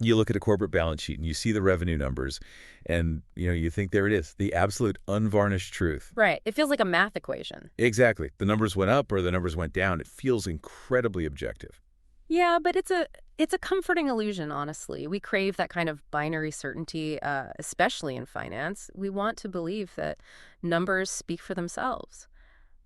You look at a corporate balance sheet and you see the revenue numbers and, you think there it is, the absolute unvarnished truth. Right. It feels like a math equation. Exactly. The numbers went up or the numbers went down. It feels incredibly objective. Yeah, but it's a comforting illusion, honestly. We crave that kind of binary certainty, especially in finance. We want to believe that numbers speak for themselves,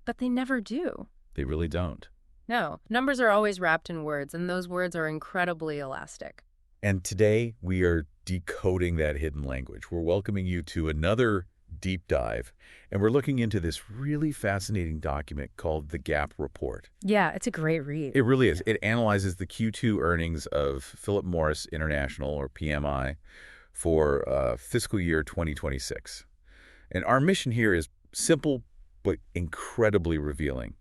but they never do. They really don't. No, numbers are always wrapped in words, and those words are incredibly elastic. And today we are decoding that hidden language. We're welcoming you to another deep dive, and we're looking into this really fascinating document called the Gap Report. Yeah, it's a great read. It really is. It analyzes the Q2 earnings of Philip Morris International, or PMI, for fiscal year 2026. And our mission here is simple but incredibly revealing.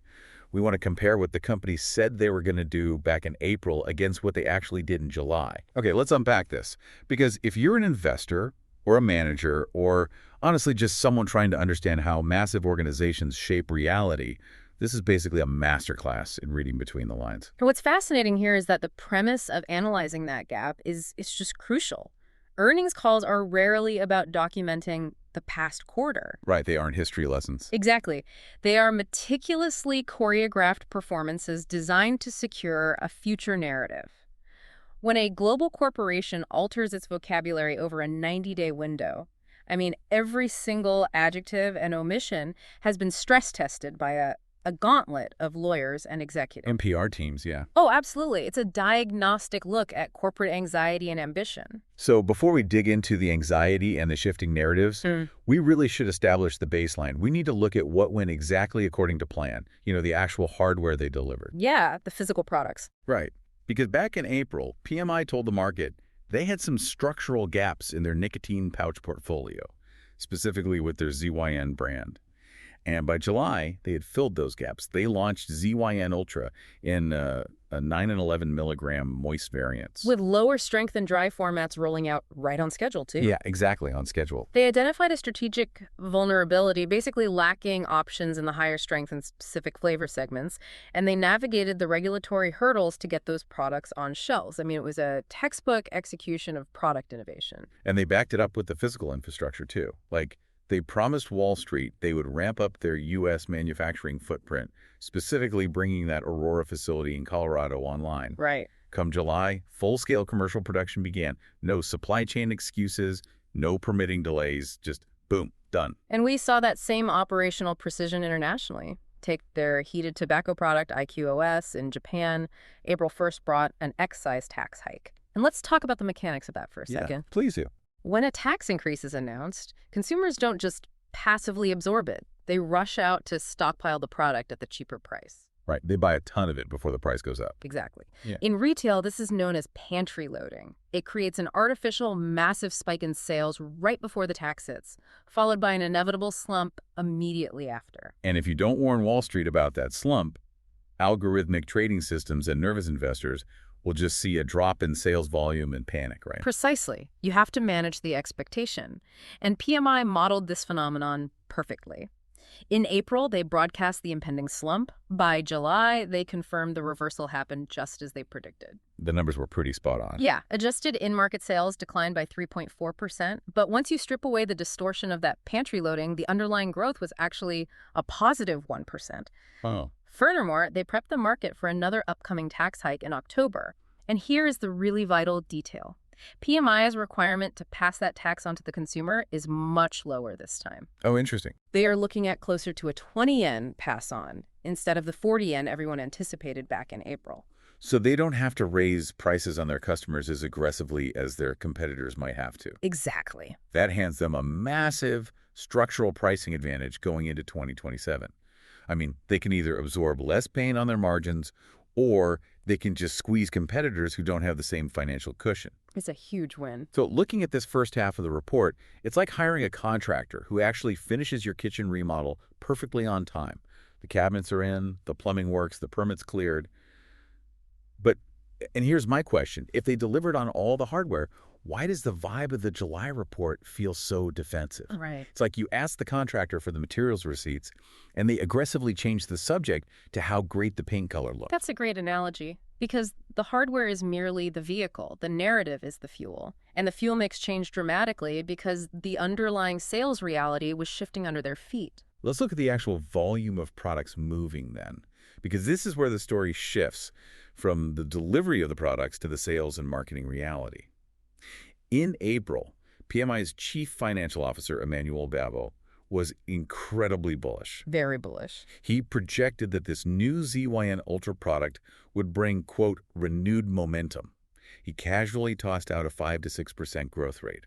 We want to compare what the company said they were going to do back in April against what they actually did in July. Okay, let's unpack this. Because if you're an investor or a manager or honestly just someone trying to understand how massive organizations shape reality, this is basically a masterclass in reading between the lines. And what's fascinating here is that the premise of analyzing that gap is just crucial. Earnings calls are rarely about documenting the past quarter. Right, they aren't history lessons. Exactly. They are meticulously choreographed performances designed to secure a future narrative. When a global corporation alters its vocabulary over a 90-day window, every single adjective and omission has been stress tested by a gauntlet of lawyers and executives. NPR teams, yeah. Oh, absolutely. It's a diagnostic look at corporate anxiety and ambition. So before we dig into the anxiety and the shifting narratives, we really should establish the baseline. We need to look at what went exactly according to plan, the actual hardware they delivered. Yeah, the physical products. Right. Because back in April, PMI told the market they had some structural gaps in their nicotine pouch portfolio, specifically with their ZYN brand. And by July, they had filled those gaps. They launched ZYN Ultra in a 9 and 11 milligram moist variants. With lower strength and dry formats rolling out right on schedule, too. Yeah, exactly, on schedule. They identified a strategic vulnerability, basically lacking options in the higher strength and specific flavor segments, and they navigated the regulatory hurdles to get those products on shelves. It was a textbook execution of product innovation. And they backed it up with the physical infrastructure, too. They promised Wall Street they would ramp up their U.S. manufacturing footprint, specifically bringing that Aurora facility in Colorado online. Right. Come July, full-scale commercial production began. No supply chain excuses, no permitting delays, just boom, done. And we saw that same operational precision internationally. Take their heated tobacco product, IQOS, in Japan. April 1st brought an excise tax hike. And let's talk about the mechanics of that for a second. Please do. When a tax increase is announced, consumers don't just passively absorb it. They rush out to stockpile the product at the cheaper price. Right. They buy a ton of it before the price goes up. Exactly. Yeah. In retail, this is known as pantry loading. It creates an artificial, massive spike in sales right before the tax hits, followed by an inevitable slump immediately after. And if you don't warn Wall Street about that slump, algorithmic trading systems and nervous investors will just see a drop in sales volume and panic, right? Precisely. You have to manage the expectation. And PMI modeled this phenomenon perfectly. In April, they broadcast the impending slump. By July, they confirmed the reversal happened just as they predicted. The numbers were pretty spot on. Yeah, adjusted in-market sales declined by 3.4%. But once you strip away the distortion of that pantry loading, the underlying growth was actually a positive 1%. Oh. Furthermore, they prepped the market for another upcoming tax hike in October. And here is the really vital detail. PMI's requirement to pass that tax on to the consumer is much lower this time. Oh, interesting. They are looking at closer to a 20 yen pass on instead of the 40 yen everyone anticipated back in April. So they don't have to raise prices on their customers as aggressively as their competitors might have to. Exactly. That hands them a massive structural pricing advantage going into 2027. They can either absorb less pain on their margins or they can just squeeze competitors who don't have the same financial cushion. It's a huge win. So looking at this first half of the report, it's like hiring a contractor who actually finishes your kitchen remodel perfectly on time. The cabinets are in, the plumbing works, the permit's cleared. And here's my question. If they delivered on all the hardware, why does the vibe of the July report feel so defensive? Right. It's like you ask the contractor for the materials receipts, and they aggressively change the subject to how great the paint color looks. That's a great analogy. Because the hardware is merely the vehicle, the narrative is the fuel. And the fuel mix changed dramatically because the underlying sales reality was shifting under their feet. Let's look at the actual volume of products moving then, because this is where the story shifts from the delivery of the products to the sales and marketing reality. In April, PMI's chief financial officer, Emmanuel Babo, was incredibly bullish. Very bullish. He projected that this new ZYN Ultra product would bring, quote, renewed momentum. He casually tossed out a 5 to 6% growth rate.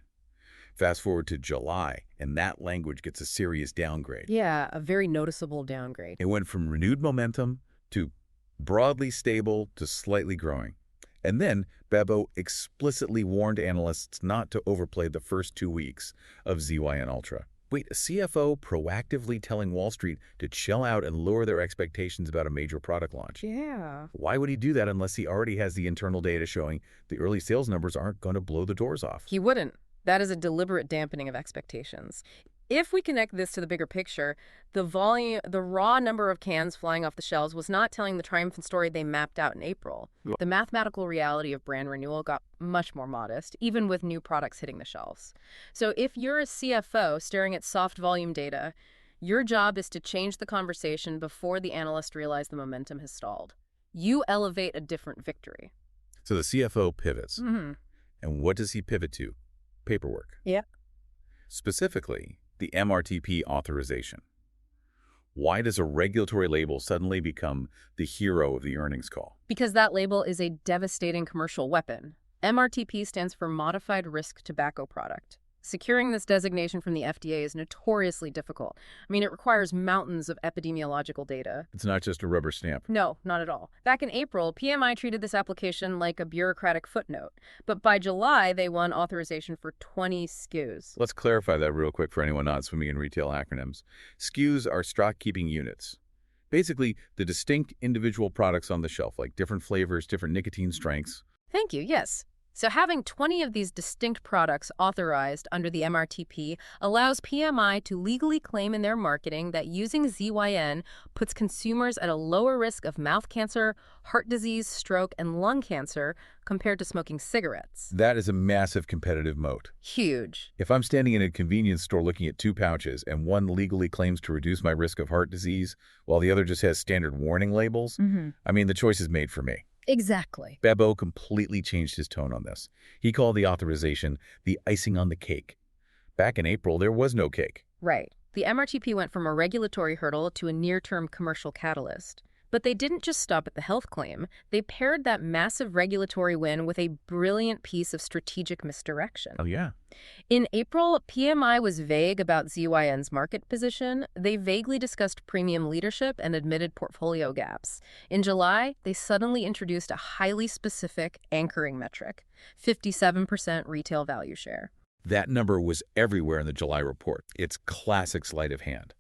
Fast forward to July, and that language gets a serious downgrade. Yeah, a very noticeable downgrade. It went from renewed momentum to broadly stable to slightly growing. And then Babo explicitly warned analysts not to overplay the first 2 weeks of ZYN Ultra. Wait, a CFO proactively telling Wall Street to chill out and lower their expectations about a major product launch? Yeah. Why would he do that unless he already has the internal data showing the early sales numbers aren't going to blow the doors off? He wouldn't. That is a deliberate dampening of expectations. If we connect this to the bigger picture, the raw number of cans flying off the shelves was not telling the triumphant story they mapped out in April. The mathematical reality of brand renewal got much more modest, even with new products hitting the shelves. So if you're a CFO staring at soft volume data, your job is to change the conversation before the analyst realize the momentum has stalled. You elevate a different victory. So the CFO pivots. Mm-hmm. And what does he pivot to? Paperwork. Yeah. Specifically, the MRTP authorization. Why does a regulatory label suddenly become the hero of the earnings call? Because that label is a devastating commercial weapon. MRTP stands for Modified Risk Tobacco Product. Securing this designation from the FDA is notoriously difficult. I mean, it requires mountains of epidemiological data. It's not just a rubber stamp. No, not at all. Back in April, PMI treated this application like a bureaucratic footnote. But by July, they won authorization for 20 SKUs. Let's clarify that real quick for anyone not swimming in retail acronyms. SKUs are stock-keeping units. Basically, the distinct individual products on the shelf, like different flavors, different nicotine strengths. Thank you, yes. So having 20 of these distinct products authorized under the MRTP allows PMI to legally claim in their marketing that using ZYN puts consumers at a lower risk of mouth cancer, heart disease, stroke, and lung cancer compared to smoking cigarettes. That is a massive competitive moat. Huge. If I'm standing in a convenience store looking at 2 pouches and one legally claims to reduce my risk of heart disease while the other just has standard warning labels, I mean, the choice is made for me. Exactly. Babo completely changed his tone on this. He called the authorization the icing on the cake. Back in April, there was no cake. Right. The MRTP went from a regulatory hurdle to a near-term commercial catalyst. But they didn't just stop at the health claim. They paired that massive regulatory win with a brilliant piece of strategic misdirection. Oh, yeah. In April, PMI was vague about ZYN's market position. They vaguely discussed premium leadership and admitted portfolio gaps. In July, they suddenly introduced a highly specific anchoring metric, 57% retail value share. That number was everywhere in the July report. It's classic sleight of hand.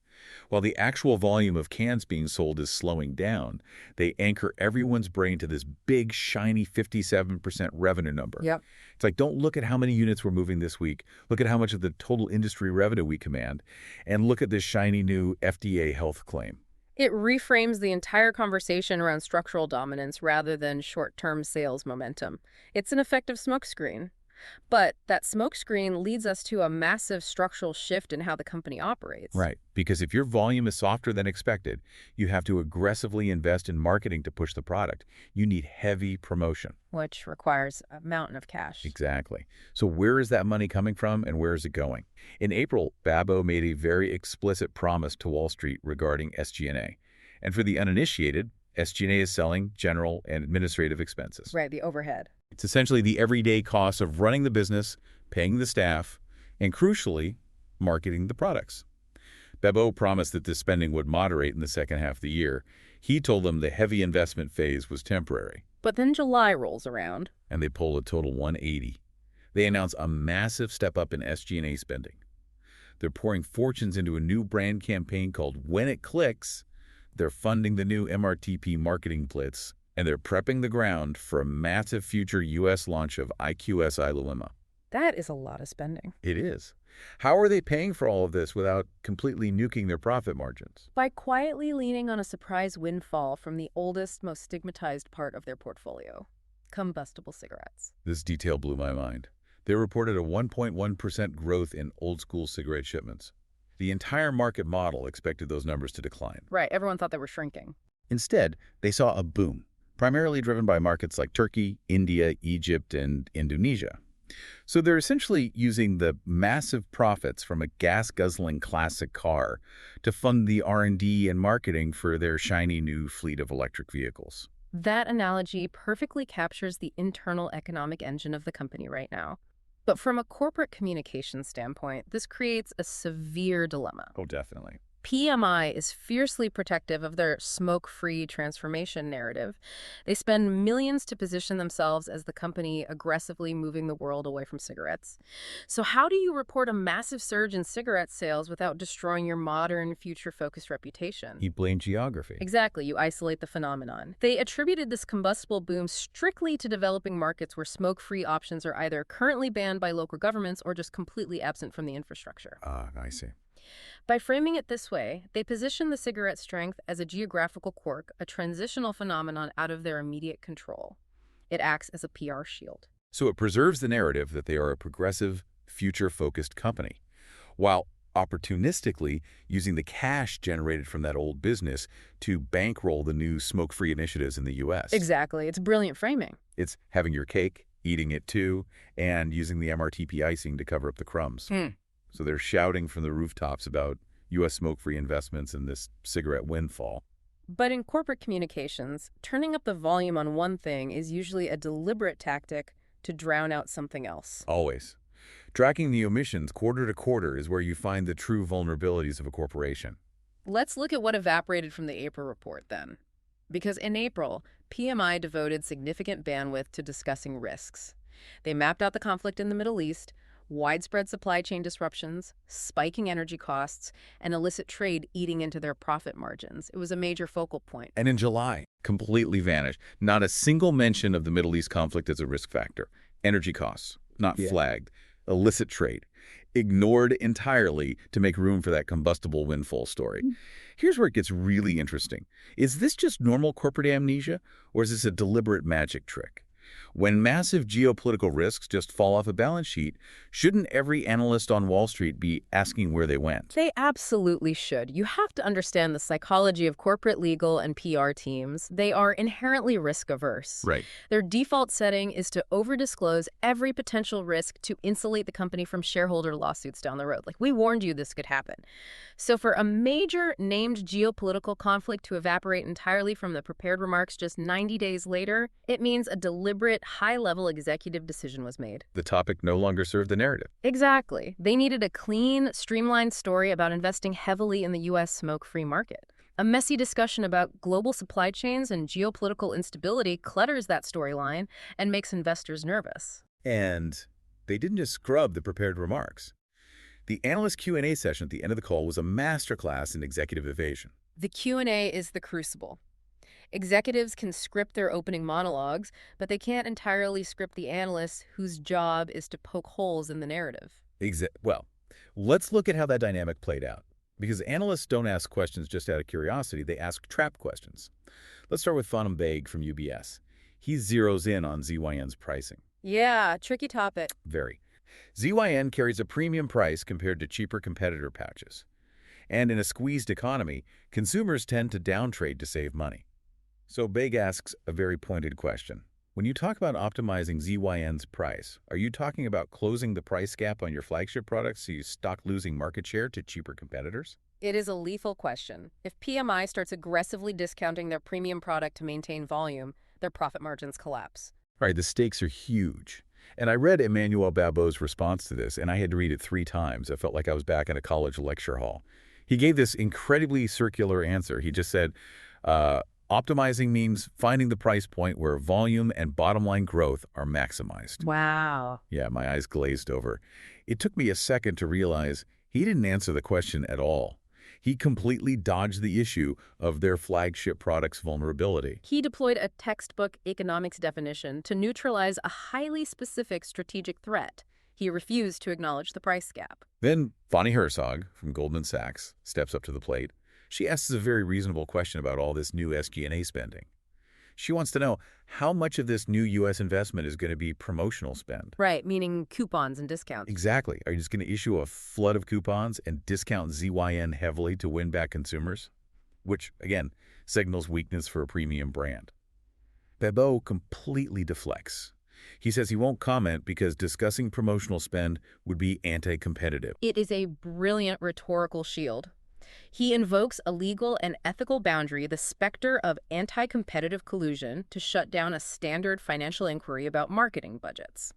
While the actual volume of cans being sold is slowing down, they anchor everyone's brain to this big, shiny 57% revenue number. Yep. It's like, don't look at how many units we're moving this week. Look at how much of the total industry revenue we command. And look at this shiny new FDA health claim. It reframes the entire conversation around structural dominance rather than short-term sales momentum. It's an effective smokescreen. But that smokescreen leads us to a massive structural shift in how the company operates. Right, because if your volume is softer than expected, you have to aggressively invest in marketing to push the product. You need heavy promotion. Which requires a mountain of cash. Exactly. So where is that money coming from and where is it going? In April, Babo made a very explicit promise to Wall Street regarding SG&A. And for the uninitiated, SG&A is selling general and administrative expenses. Right, the overhead. It's essentially the everyday costs of running the business, paying the staff, and crucially, marketing the products. Babo promised that this spending would moderate in the second half of the year. He told them the heavy investment phase was temporary. But then July rolls around. And they pull a total 180. They announce a massive step up in SG&A spending. They're pouring fortunes into a new brand campaign called When It Clicks. They're funding the new MRTP marketing blitz. And they're prepping the ground for a massive future U.S. launch of IQS Ilulima. That is a lot of spending. It is. How are they paying for all of this without completely nuking their profit margins? By quietly leaning on a surprise windfall from the oldest, most stigmatized part of their portfolio, combustible cigarettes. This detail blew my mind. They reported a 1.1% growth in old-school cigarette shipments. The entire market model expected those numbers to decline. Right, everyone thought they were shrinking. Instead, they saw a boom, primarily driven by markets like Turkey, India, Egypt, and Indonesia. So they're essentially using the massive profits from a gas-guzzling classic car to fund the R&D and marketing for their shiny new fleet of electric vehicles. That analogy perfectly captures the internal economic engine of the company right now. But from a corporate communication standpoint, this creates a severe dilemma. Oh, definitely. PMI is fiercely protective of their smoke-free transformation narrative. They spend millions to position themselves as the company aggressively moving the world away from cigarettes. So how do you report a massive surge in cigarette sales without destroying your modern, future-focused reputation? You blame geography. Exactly, you isolate the phenomenon. They attributed this combustible boom strictly to developing markets where smoke-free options are either currently banned by local governments or just completely absent from the infrastructure. Ah, I see. By framing it this way, they position the cigarette strength as a geographical quirk, a transitional phenomenon out of their immediate control. It acts as a PR shield. So it preserves the narrative that they are a progressive, future-focused company, while opportunistically using the cash generated from that old business to bankroll the new smoke-free initiatives in the U.S. Exactly. It's brilliant framing. It's having your cake, eating it too, and using the MRTP icing to cover up the crumbs. So they're shouting from the rooftops about U.S. smoke-free investments and this cigarette windfall. But in corporate communications, turning up the volume on one thing is usually a deliberate tactic to drown out something else. Always. Tracking the omissions quarter to quarter is where you find the true vulnerabilities of a corporation. Let's look at what evaporated from the April report then. Because in April, PMI devoted significant bandwidth to discussing risks. They mapped out the conflict in the Middle East, widespread supply chain disruptions, spiking energy costs, and illicit trade eating into their profit margins. It was a major focal point. And in July, completely vanished. Not a single mention of the Middle East conflict as a risk factor. Energy costs, not flagged. Illicit trade, ignored entirely to make room for that combustible windfall story. Here's where it gets really interesting. Is this just normal corporate amnesia, or is this a deliberate magic trick? When massive geopolitical risks just fall off a balance sheet, shouldn't every analyst on Wall Street be asking where they went? They absolutely should. You have to understand the psychology of corporate legal and PR teams. They are inherently risk-averse. Right. Their default setting is to over-disclose every potential risk to insulate the company from shareholder lawsuits down the road. Like, we warned you this could happen. So for a major named geopolitical conflict to evaporate entirely from the prepared remarks just 90 days later, it means a deliberate, high-level executive decision was made. The topic no longer served the narrative. Exactly. They needed a clean, streamlined story about investing heavily in the U.S. smoke-free market. A messy discussion about global supply chains and geopolitical instability clutters that storyline and makes investors nervous. And they didn't just scrub the prepared remarks. The analyst Q&A session at the end of the call was a masterclass in executive evasion. The Q&A is the crucible. Executives can script their opening monologues, but they can't entirely script the analysts whose job is to poke holes in the narrative. Well, let's look at how that dynamic played out. Because analysts don't ask questions just out of curiosity, they ask trap questions. Let's start with Fanum Baig from UBS. He zeroes in on ZYN's pricing. Yeah, tricky topic. Very. ZYN carries a premium price compared to cheaper competitor pouches. And in a squeezed economy, consumers tend to downtrade to save money. So Baig asks a very pointed question. When you talk about optimizing ZYN's price, are you talking about closing the price gap on your flagship products so you stop losing market share to cheaper competitors? It is a lethal question. If PMI starts aggressively discounting their premium product to maintain volume, their profit margins collapse. Right, the stakes are huge. And I read Emmanuel Babot's response to this, and I had to read it 3 times. I felt like I was back in a college lecture hall. He gave this incredibly circular answer. He just said, optimizing means finding the price point where volume and bottom-line growth are maximized. Wow. Yeah, my eyes glazed over. It took me a second to realize he didn't answer the question at all. He completely dodged the issue of their flagship product's vulnerability. He deployed a textbook economics definition to neutralize a highly specific strategic threat. He refused to acknowledge the price gap. Then Bonnie Herzog from Goldman Sachs steps up to the plate. She asks a very reasonable question about all this new SG&A spending. She wants to know how much of this new U.S. investment is going to be promotional spend. Right, meaning coupons and discounts. Exactly. Are you just going to issue a flood of coupons and discount ZYN heavily to win back consumers? Which, again, signals weakness for a premium brand. Babeau completely deflects. He says he won't comment because discussing promotional spend would be anti-competitive. It is a brilliant rhetorical shield. He invokes a legal and ethical boundary, the specter of anti-competitive collusion, to shut down a standard financial inquiry about marketing budgets.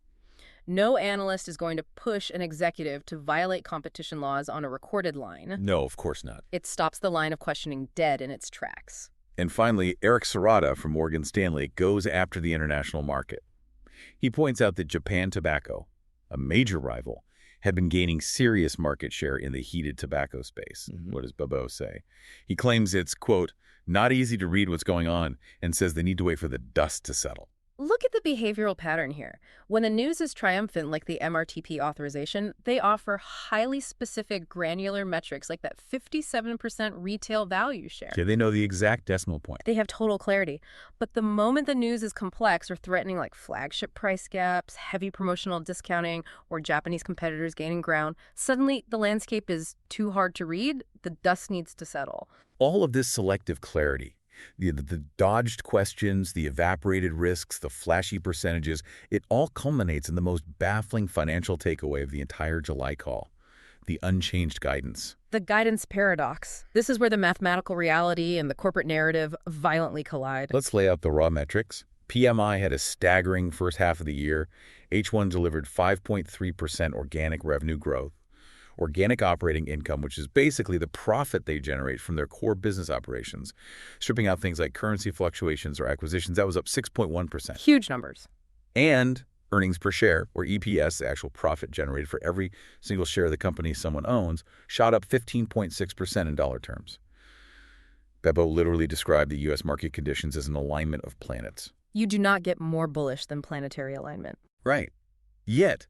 No analyst is going to push an executive to violate competition laws on a recorded line. No, of course not. It stops the line of questioning dead in its tracks. And finally, Eric Serrata from Morgan Stanley goes after the international market. He points out that Japan Tobacco, a major rival, had been gaining serious market share in the heated tobacco space. What does Babeau say? He claims it's, quote, not easy to read what's going on and says they need to wait for the dust to settle. Look at the behavioral pattern here. When the news is triumphant, like the MRTP authorization, they offer highly specific granular metrics like that 57% retail value share. Yeah, they know the exact decimal point. They have total clarity. But the moment the news is complex or threatening, like flagship price gaps, heavy promotional discounting, or Japanese competitors gaining ground, suddenly the landscape is too hard to read. The dust needs to settle. All of this selective clarity, the dodged questions, the evaporated risks, the flashy percentages, it all culminates in the most baffling financial takeaway of the entire July call, the unchanged guidance. The guidance paradox. This is where the mathematical reality and the corporate narrative violently collide. Let's lay out the raw metrics. PMI had a staggering first half of the year. H1 delivered 5.3% organic revenue growth. Organic operating income, which is basically the profit they generate from their core business operations, stripping out things like currency fluctuations or acquisitions, that was up 6.1%. Huge numbers. And earnings per share, or EPS, the actual profit generated for every single share of the company someone owns, shot up 15.6% in dollar terms. Babeau literally described the U.S. market conditions as an alignment of planets. You do not get more bullish than planetary alignment. Right. Yet,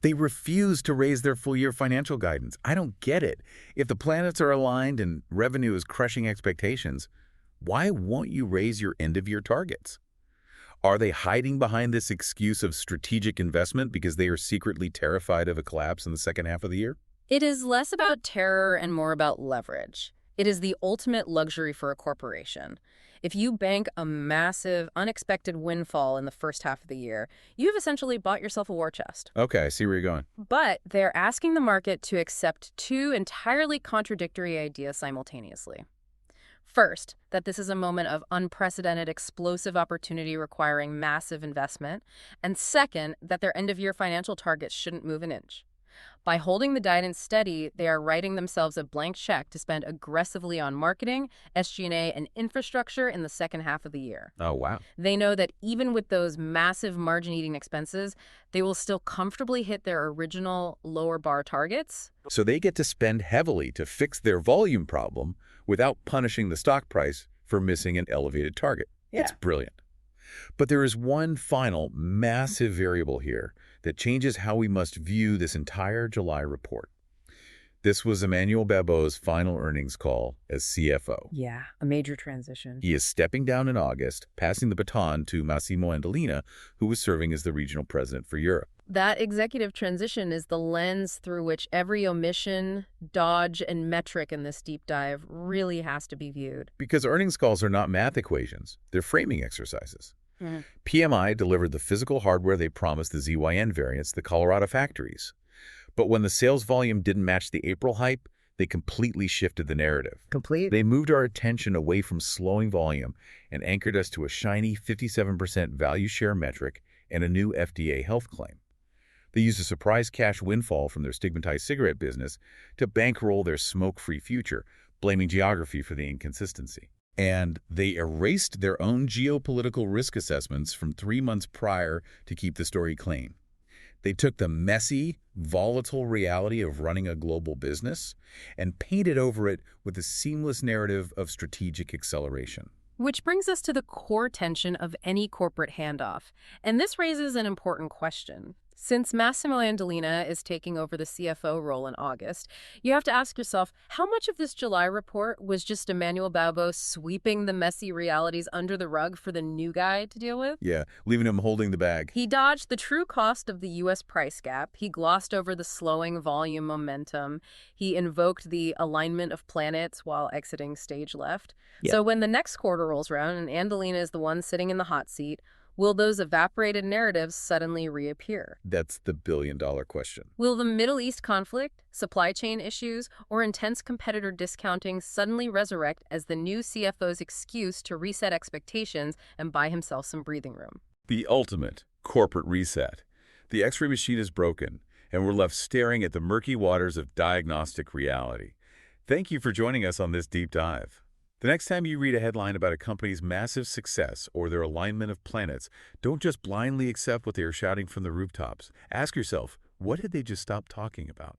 they refuse to raise their full-year financial guidance. I don't get it. If the planets are aligned and revenue is crushing expectations, why won't you raise your end-of-year targets? Are they hiding behind this excuse of strategic investment because they are secretly terrified of a collapse in the second half of the year? It is less about terror and more about leverage. It is the ultimate luxury for a corporation. If you bank a massive, unexpected windfall in the first half of the year, you've essentially bought yourself a war chest. Okay, I see where you're going. But they're asking the market to accept two entirely contradictory ideas simultaneously. First, that this is a moment of unprecedented, explosive opportunity requiring massive investment. And second, that their end-of-year financial targets shouldn't move an inch. By holding the guidance steady, they are writing themselves a blank check to spend aggressively on marketing, SG&A, and infrastructure in the second half of the year. Oh, wow. They know that even with those massive margin-eating expenses, they will still comfortably hit their original lower bar targets. So they get to spend heavily to fix their volume problem without punishing the stock price for missing an elevated target. Yeah. It's brilliant. But there is one final massive variable here that changes how we must view this entire July report. This was Emmanuel Babeau's final earnings call as CFO. Yeah, a major transition. He is stepping down in August, passing the baton to Massimo Andolina, who was serving as the regional president for Europe. That executive transition is the lens through which every omission, dodge, and metric in this deep dive really has to be viewed. Because earnings calls are not math equations, they're framing exercises. PMI delivered the physical hardware they promised the ZYN variants to the Colorado factories. But when the sales volume didn't match the April hype, they completely shifted the narrative. They moved our attention away from slowing volume and anchored us to a shiny 57% value share metric and a new FDA health claim. They used a surprise cash windfall from their stigmatized cigarette business to bankroll their smoke-free future, blaming geography for the inconsistency. And they erased their own geopolitical risk assessments from 3 months prior to keep the story clean. They took the messy, volatile reality of running a global business and painted over it with a seamless narrative of strategic acceleration. Which brings us to the core tension of any corporate handoff. And this raises an important question. Since Massimo Andolina is taking over the CFO role in August, you have to ask yourself how much of this July report was just Emmanuel Balbo sweeping the messy realities under the rug for the new guy to deal with? Yeah, leaving him holding the bag. He dodged the true cost of the U.S. price gap. He glossed over the slowing volume momentum. He invoked the alignment of planets while exiting stage left. Yeah. So when the next quarter rolls around and Andolina is the one sitting in the hot seat, will those evaporated narratives suddenly reappear? That's the billion-dollar question. Will the Middle East conflict, supply chain issues, or intense competitor discounting suddenly resurrect as the new CFO's excuse to reset expectations and buy himself some breathing room? The ultimate corporate reset. The X-ray machine is broken, and we're left staring at the murky waters of diagnostic reality. Thank you for joining us on this deep dive. The next time you read a headline about a company's massive success or their alignment of planets, don't just blindly accept what they are shouting from the rooftops. Ask yourself, what did they just stop talking about?